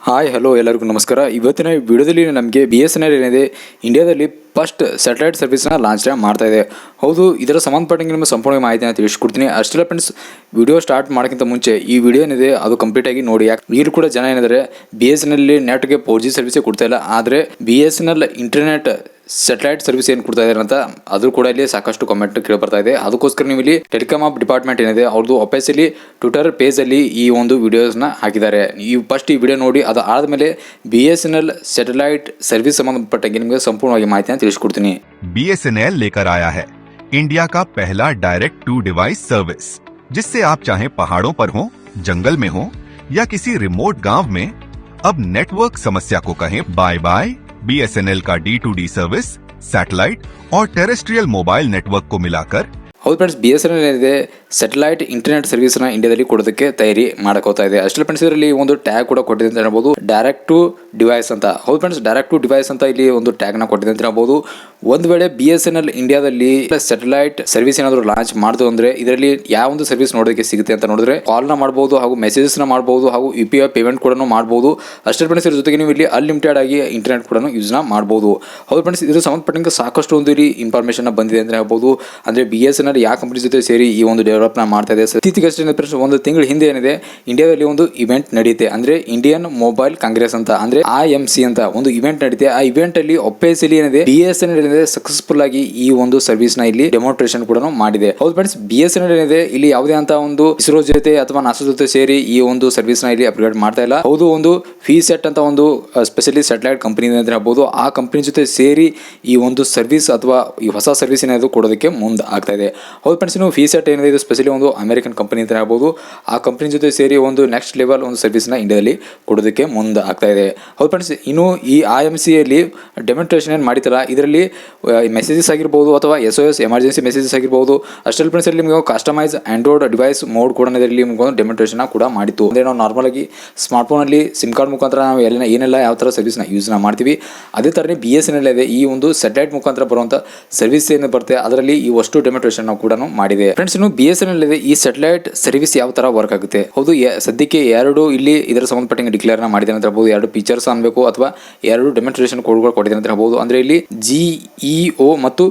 Hi hello ಎಲ್ಲರಿಗೂ ನಮಸ್ಕಾರ. ಇವತ್ತಿನ ವಿಡಿಯೋದಲ್ಲಿ ನಮಗೆ BSNL ಏನಿದೆ ಇಂಡಿಯಾದಲ್ಲಿ ಫಸ್ಟ್ ಸ್ಯಾಟಲೈಟ್ ಸರ್ವಿಸ್ನ ಲಾಂಚ್ ಮಾಡ್ತಾ ಇದೆ. ಹೌದು, ಇದರ ಸಂಬಂಧಪಟ್ಟಂಗೆ ನಿಮಗೆ ಸಂಪೂರ್ಣ ಮಾಹಿತಿನ ತಿಳಿಸ್ಕೊಡ್ತೀನಿ. ಅಷ್ಟೆಲ್ಲ ಫ್ರೆಂಡ್ಸ್, ವಿಡಿಯೋ ಸ್ಟಾರ್ಟ್ ಮಾಡೋಕ್ಕಿಂತ ಮುಂಚೆ ಈ ವಿಡಿಯೋ ಏನಿದೆ ಅದು ಕಂಪ್ಲೀಟಾಗಿ ನೋಡಿ. ಯಾಕೆ ಈಗಲೂ ಕೂಡ ಜನ ಏನಿದ್ದಾರೆ BSNL ನೆಟ್ಗೆ 4G ಸರ್ವಿಸೇ ಕೊಡ್ತಾ ಇಲ್ಲ, ಆದರೆ BSNL ಇಂಟರ್ನೆಟ್ ಸ್ಯಾಟಲೈಟ್ ಸರ್ವಿಸ್ ಏನು ಕೊಡ್ತಾ ಇದ್ದಾರೆ ಅಂತ ಅದು ಕೂಡ ಇಲ್ಲಿ ಸಾಕಷ್ಟು ಕಾಮೆಂಟ್ ಕೇಳಿ ಬರ್ತಾ ಇದೆ. ಅದಕ್ಕೋಸ್ಕರ ನೀವು ಇಲ್ಲಿ ಟೆಲಿಕಾಮ್ ಆಫ್ ಡಿಪಾರ್ಟ್ಮೆಂಟ್ ಏನಿದೆ ಅವ್ರದ್ದು ಅಫಿಷಿಯಲಿ ಟ್ವಿಟರ್ ಪೇಜಲ್ಲಿ ಈ ಒಂದು ವಿಡಿಯೋಸ್ನ ಹಾಕಿದ್ದಾರೆ. ಈ ಫಸ್ಟ್ ಈ ವಿಡಿಯೋ ನೋಡಿ, ಅದು ಆದಮೇಲೆ BSNL ಸ್ಯಾಟಲೈಟ್ ಸರ್ವಿಸ್ ಸಂಬಂಧಪಟ್ಟಂಗೆ ನಿಮಗೆ ಸಂಪೂರ್ಣವಾಗಿ ಮಾಹಿತಿಯನ್ನು ತಿಳಿಸ್ಕೊಡ್ತೀನಿ. BSNL लेकर आया है इंडिया का पहला डायरेक्ट टू डिवाइस सर्विस, जिससे आप चाहे पहाड़ों पर हो, जंगल में हो या किसी रिमोट गांव में अब नेटवर्क समस्या को कहें बाय बाय. BSNL का D2D सर्विस सैटेलाइट और टेरेस्ट्रियल मोबाइल नेटवर्क को मिलाकर. ಹೌದು ಫ್ರೆಂಡ್ಸ್, BSNL ಏನಿದೆ ಸ್ಯಾಟಲೈಟ್ ಇಂಟರ್ನೆಟ್ ಸರ್ವಿಸ್ನ ಇಂಡಿಯಾದಲ್ಲಿ ಕೊಡೋದಕ್ಕೆ ತಯಾರಿ ಮಾಡಕೋತಾ ಇದೆ. ಅಷ್ಟೇ ಫ್ರೆಂಡ್ಸ್, ಇದರಲ್ಲಿ ಒಂದು ಟ್ಯಾಗ್ ಕೂಡ ಕೊಟ್ಟಿದೆ ಅಂತ ಹೇಳ್ಬೋದು, ಡೈರೆಕ್ಟ್ ಟು ಡಿವೈಸ್ ಅಂತ. ಹೌದು ಫ್ರೆಂಡ್ಸ್, ಡೈರೆಕ್ಟ್ ಟು ಡಿವೈಸ್ ಅಂತ ಇಲ್ಲಿ ಒಂದು ಟ್ಯಾಗ್ನ ಕೊಟ್ಟಿದೆ ಅಂತ ಹೇಳ್ಬೋದು. ಒಂದು ವೇಳೆ BSNL ಇಂಡಿಯಾದಲ್ಲಿ ಸ್ಯಾಟಲೈಟ್ ಸರ್ವಿಸ್ ಏನಾದರೂ ಲಾಂಚ್ ಮಾಡಿದ್ರು ಅಂದ್ರೆ ಇದರಲ್ಲಿ ಯಾವ ಒಂದು ಸರ್ವಿಸ್ ನೋಡೋದಕ್ಕೆ ಸಿಗುತ್ತೆ ಅಂತ ನೋಡಿದ್ರೆ ಕಾಲ್ನ ಮಾಡಬಹುದು, ಹಾಗೂ ಮೆಸೇಜಸ್ನ ಮಾಡಬಹುದು, ಹಾಗೂ UPI ಪೇಮೆಂಟ್ ಕೂಡ ಮಾಡಬಹುದು. ಅಷ್ಟೇ ಫ್ರೆಂಡ್ಸ್, ಇದ್ರ ಜೊತೆಗೆ ನೀವು ಇಲ್ಲಿ ಅನ್ಲಿಮಿಟೆಡ್ ಆಗಿ ಇಂಟರ್ನೆಟ್ ಕೂಡ ಯೂಸ್ನ ಮಾಡಬಹುದು. ಹೌದು ಫ್ರೆಂಡ್ಸ್, ಇದ್ರ ಸಂಬಂಧಪಟ್ಟಂಗೆ ಸಾಕಷ್ಟು ಒಂದು ಇಲ್ಲಿ ಇನ್ಫಾರ್ಮೇಷನ್ ಬಂದಿದೆ ಅಂತ ಹೇಳ್ಬೋದು. ಅಂದ್ರೆ BSNL ಯಾವ ಕಂಪನಿ ಜೊತೆ ಸೇರಿ ಈ ಒಂದು ಡೆವಲಪ್ನ ಮಾಡ್ತಾ ಇದೆ. ಇತ್ತೀಚೆಗಷ್ಟೇ ಒಂದು ತಿಂಗಳ ಹಿಂದೆ ಏನಿದೆ ಇಂಡಿಯಾದಲ್ಲಿ ಒಂದು ಇವೆಂಟ್ ನಡೆಯುತ್ತೆ, ಅಂದ್ರೆ ಇಂಡಿಯನ್ ಮೊಬೈಲ್ ಕಾಂಗ್ರೆಸ್ ಅಂತ, ಅಂದ್ರೆ IMC ಅಂತ ಒಂದು ಇವೆಂಟ್ ನಡೆಯುತ್ತೆ. ಆ ಇವೆಂಟ್ ಅಲ್ಲಿ ಒಫಿಷಿಯಲಿ ಏನಿದೆ BSNL ಏನಿದೆ ಸಕ್ಸಸ್ಫುಲ್ ಆಗಿ ಈ ಒಂದು ಸರ್ವಿಸ್ ನ ಇಲ್ಲಿ ಡೆಮೋನ್ಸ್ಟ್ರೇಷನ್ ಕೂಡ ಮಾಡಿದೆ. ಹೌದು ಫ್ರೆಂಡ್ಸ್, BSNL ಏನಿದೆ ಇಲ್ಲಿ ಯಾವುದೇ ಅಂತ ಒಂದು ಇಸ್ರೋ ಜೊತೆ ಅಥವಾ ನಾಸಾ ಜೊತೆ ಸೇರಿ ಈ ಒಂದು ಸರ್ವಿಸ್ ನ ಇಲ್ಲಿ ಅಪ್ಗ್ರೇಡ್ ಮಾಡ್ತಾ ಇಲ್ಲ. ಹೌದು, ಒಂದು ಫಿಸೆಟ್ ಅಂತ ಒಂದು ಸ್ಪೆಷಲಿ ಸ್ಯಾಟಲೈಟ್ ಕಂಪನಿ ಅಂತ ಹೇಳ್ಬೋದು, ಆ ಕಂಪನಿ ಜೊತೆ ಸೇರಿ ಈ ಒಂದು ಸರ್ವಿಸ್ ಅಥವಾ ಈ ಹೊಸ ಸರ್ವಿಸ್ ಏನಾದ್ರು ಕೊಡೋದಕ್ಕೆ ಮುಂದೆ ಆಗ್ತಾ ಇದೆ. ಹೌದು ಫ್ರೆಂಡ್ಸ್, ಇನ್ನು ಫಿಸೆಟ್ ಏನಿದೆ ಇದು ಸ್ಪೆಷಲಿ ಒಂದು ಅಮೆರಿಕನ್ ಕಂಪನಿ ಅಂತ ಹೇಳ್ಬೋದು, ಆ ಕಂಪನಿ ಜೊತೆ ಸೇರಿ ಒಂದು ನೆಕ್ಸ್ಟ್ ಲೆವೆಲ್ ಒಂದು ಸರ್ವಿಸ್ನ ಇಂಡಿಯಾದಲ್ಲಿ ಕೊಡೋದಕ್ಕೆ ಮುಂದೆ ಆಗ್ತಾ ಇದೆ. ಹೌದು ಫ್ರೆಂಡ್ಸ್, ಇನ್ನು ಈ IMC ಯಲ್ಲಿ ಡೆಮೋನ್ಸ್ಟ್ರೇಷನ್ ಏನು ಮಾಡಿತಲ್ಲ, ಇದರಲ್ಲಿ ಮೆಸೇಜಸ್ ಆಗಿರ್ಬೋದು ಅಥವಾ SOS ಎಮರ್ಜೆನ್ಸಿ ಮೆಸೇಜಸ್ ಆಗಿರ್ಬೋದು. ಅಷ್ಟೆಲ್ಲ ಫ್ರೆಂಡ್ಸ್, ಇಲ್ಲಿ ನಿಮಗೆ ಕಸ್ಟಮೈಸ್ ಆಂಡ್ರಾಯ್ಡ್ ಡಿವೈಸ್ ಮೋಡ್ ಕೂಡ ಇದರಲ್ಲಿ ನಿಮಗೆ ಒಂದು ಡೆಮೋನ್ಸ್ಟ್ರೇಷನ್ ಕೂಡ ಮಾಡಿತ್ತು. ಅಂದರೆ ನಾವು ನಾರ್ಮಲ್ ಆಗಿ ಸ್ಮಾರ್ಟ್ ಫೋನಲ್ಲಿ ಸಿಮ್ ಕಾರ್ಡ್ ಮುಖಾಂತರ ನಾವು ಏನೆಲ್ಲ ಯಾವ ಥರ ಸರ್ವಿಸ್ನ ಯೂಸ್ನ ಮಾಡ್ತೀವಿ, ಅದೇ ಥರನೇ BSNL ಇದೆ ಈ ಒಂದು ಸ್ಯಾಟಲೈಟ್ ಮುಖಾಂತರ ಬರುವಂಥ ಸರ್ವಿಸ್ ಏನು ಬರುತ್ತೆ ಅದರಲ್ಲಿ ಈ ಅಷ್ಟು ಡೆಮೋನ್ಸ್ಟ್ರೇಷನ್ ನಾವು ಕೂಡ ಮಾಡಿದೆ. ಫ್ರೆಂಡ್ಸ್, ಇನ್ನು BSNL ಇದೆ ಈ ಸ್ಯಾಟಲೈಟ್ ಸರ್ವಿಸ್ ಯಾವ ತರ ವರ್ಕ್ ಆಗುತ್ತೆ. ಹೌದು, ಸದ್ಯಕ್ಕೆ ಎರಡು ಇಲ್ಲಿ ಇದರ ಸಂಬಂಧಪಟ್ಟಂಗೆ ಡಿಕ್ಲೇರ್ ಮಾಡಿದೆ ಅಂತ ಹೇಳ್ಬೋದು. ಎರಡು ಫೀಚರ್ಸ್ ಅನ್ಬೇಕು ಅಥವಾ ಎರಡು ಡೆಮೋನ್ಸ್ಟ್ರೇಷನ್ ಕೋಡ್ಗಳು ಕೊಟ್ಟಿದೆ ಅಂತ ಹೇಳ್ಬೋದು. ಅಂದ್ರೆ ಇಲ್ಲಿ GEO ಮತ್ತು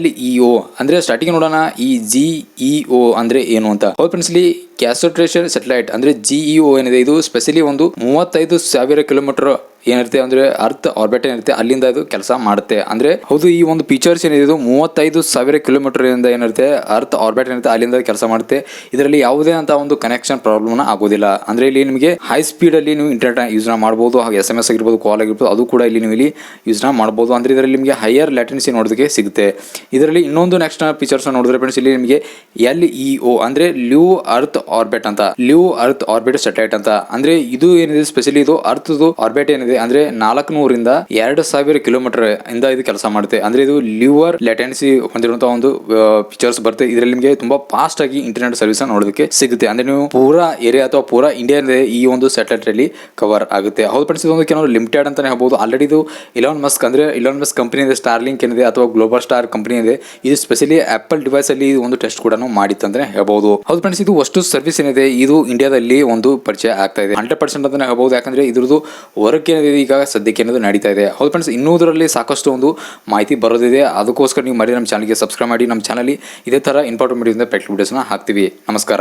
LEO ಅಂದ್ರೆ ಸ್ಟಾರ್ಟಿಂಗ್ ನೋಡೋಣ, ಈ GEO ಅಂದ್ರೆ ಏನು ಅಂತ. ಹೌದು ಫ್ರೆಂಡ್ಸ್, ಇಲ್ಲಿ ಕ್ಯಾಸೋಟ್ರೇಷನ್ ಸ್ಯಾಟಲೈಟ್ ಅಂದ್ರೆ GEO ಏನಿದೆ ಇದು ಸ್ಪೆಷಲಿ ಒಂದು 35,000 ಕಿಲೋಮೀಟರ್ ಏನಿರುತ್ತೆ ಅಂದ್ರೆ ಅರ್ತ್ ಆರ್ಬಿಟ್ ಏನಿರುತ್ತೆ ಅಲ್ಲಿಂದ ಇದು ಕೆಲಸ ಮಾಡುತ್ತೆ. ಅಂದ್ರೆ ಹೌದು, ಈ ಒಂದು ಫೀಚರ್ಸ್ ಏನಿದೆ ಇದು 35,000 ಕಿಲೋಮೀಟರ್ ಇಂದ ಏನಿರುತ್ತೆ ಅರ್ತ್ ಆರ್ಬಿಟ್ ಏನಿರುತ್ತೆ ಅಲ್ಲಿಂದ ಕೆಲಸ ಮಾಡುತ್ತೆ. ಇದರಲ್ಲಿ ಯಾವುದೇ ಅಂತ ಒಂದು ಕನೆಕ್ಷನ್ ಪ್ರಾಬ್ಲಮ್ ಆಗೋದಿಲ್ಲ. ಅಂದ್ರೆ ಇಲ್ಲಿ ನಿಮಗೆ ಹೈ ಸ್ಪೀಡ್ ಅಲ್ಲಿ ನೀವು ಇಂಟರ್ನೆಟ್ ಯೂಸ್ ಮಾಡಬಹುದು, ಹಾಗೆ SMS ಆಗಿರ್ಬೋದು, ಕಾಲ್ ಆಗಿರ್ಬೋದು, ಅದು ಕೂಡ ಇಲ್ಲಿ ನೀವು ಇಲ್ಲಿ ಯೂಸ್ ಮಾಡಬಹುದು. ಅಂದ್ರೆ ಇದರಲ್ಲಿ ನಿಮಗೆ ಹೈಯರ್ ಲ್ಯಾಟೆನ್ಸಿ ನೋಡೋದಕ್ಕೆ ಸಿಗುತ್ತೆ. ಇದರಲ್ಲಿ ಇನ್ನೊಂದು ನೆಕ್ಸ್ಟ್ ಫೀಚರ್ಸ್ ನೋಡಿದ್ರೆ ಫ್ರೆಂಡ್ಸ್, ಇಲ್ಲಿ ನಿಮಗೆ LEO ಅಂದ್ರೆ ಲಿವ್ ಅರ್ತ್ ಆರ್ಬಿಟ್ ಅಂತ, ಲಿವ್ ಅರ್ತ್ ಆರ್ಬಿಟ್ ಸ್ಯಾಟಲೈಟ್ ಅಂತ. ಅಂದ್ರೆ ಇದು ಏನಿದೆ ಸ್ಪೆಷಲಿ ಇದು ಅರ್ತ್ ಆರ್ಬಿಟ್ ಏನಿದೆ ಅಂದ್ರೆ 400ರಿಂದ 2,000 ಕಿಲೋಮೀಟರ್ ಇಂದ ಇದು ಕೆಲಸ ಮಾಡುತ್ತೆ. ಅಂದ್ರೆ ಇದು ಲಿವರ್ ಲ್ಯಾಟೆನ್ಸಿ ಹೊಂದಿರುವಂತಹ ಒಂದು ಫೀಚರ್ಸ್ ಬರುತ್ತೆ. ಇದರಲ್ಲಿ ನಿಮಗೆ ತುಂಬಾ ಫಾಸ್ಟ್ ಆಗಿ ಇಂಟರ್ನೆಟ್ ಸರ್ವಿಸ್ ನೋಡೋದಕ್ಕೆ ಸಿಗುತ್ತೆ. ಅಂದ್ರೆ ನೀವು ಪೂರಾ ಏರಿಯಾ ಅಥವಾ ಪೂರಾ ಇಂಡಿಯಾ ಈ ಒಂದು ಸ್ಯಾಟಲೈಟ್ ಅಲ್ಲಿ ಕವರ್ ಆಗುತ್ತೆ. ಹೌದು ಫ್ರೆಂಡ್ಸ್, ಇದೊಂದು ಕೆಲವು ಲಿಮಿಟೆಡ್ ಅಂತಾನೆ ಹೇಳ್ಬೋದು. ಆಲ್ರೆಡಿ ಇದು ಇಲಾನ್ ಮಸ್ಕ್ ಅಂದ್ರೆ ಇಲಾನ್ ಮಸ್ಕ್ ಕಂಪನಿ ಇದೆ, ಸ್ಟಾರ್ಲಿಂಕ್ ಏನಿದೆ ಅಥವಾ ಗ್ಲೋಬಲ್ ಸ್ಟಾರ್ ಕಂಪನಿ ಇದೆ, ಇದು ಸ್ಪೆಷಲಿ ಆಪಲ್ ಡಿವೈಸ್ ಅಲ್ಲಿ ಒಂದು ಟೆಸ್ಟ್ ಕೂಡ ಮಾಡಿತ್ತು ಅಂದ್ರೆ ಹೇಳ್ಬಹುದು. ಹೌದು ಫ್ರೆಂಡ್ಸ್, ಇದು ಅಷ್ಟು ಸರ್ವಿಸ್ ಏನಿದೆ ಇದು ಇಂಡಿಯಾದಲ್ಲಿ ಒಂದು ಪರಿಚಯ ಆಗ್ತಾ ಇದೆ 100% ಅಂತಾನೆ ಹೇಳ್ಬಹುದು. ಯಾಕಂದ್ರೆ ಇದ್ರದ್ದು ವರ್ಕ್ ಈಗ ಸದ್ಯಕ್ಕೆ ಏನಾದ್ರು ನಡೀತಾ ಇದೆ. ಹೌದು ಫ್ರೆಂಡ್ಸ್, ಇನ್ನೂದರಲ್ಲಿ ಸಾಕಷ್ಟು ಒಂದು ಮಾಹಿತಿ ಬರೋದಿದೆ. ಅದಕ್ಕೋಸ್ಕರ ನೀವು ಮರಿ ನಮ್ಮ ಚಾನಲ್ಗೆ ಸಬ್ಸ್ಕ್ರೈಬ್ ಮಾಡಿ. ನಮ್ಮ ಚಾನಲ್ ಇದೇ ತರ ಇಂಪಾರ್ಟೆಂಟ್ ವಿಡಿಯೋಸ್ ಹಾಕ್ತೀವಿ. ನಮಸ್ಕಾರ.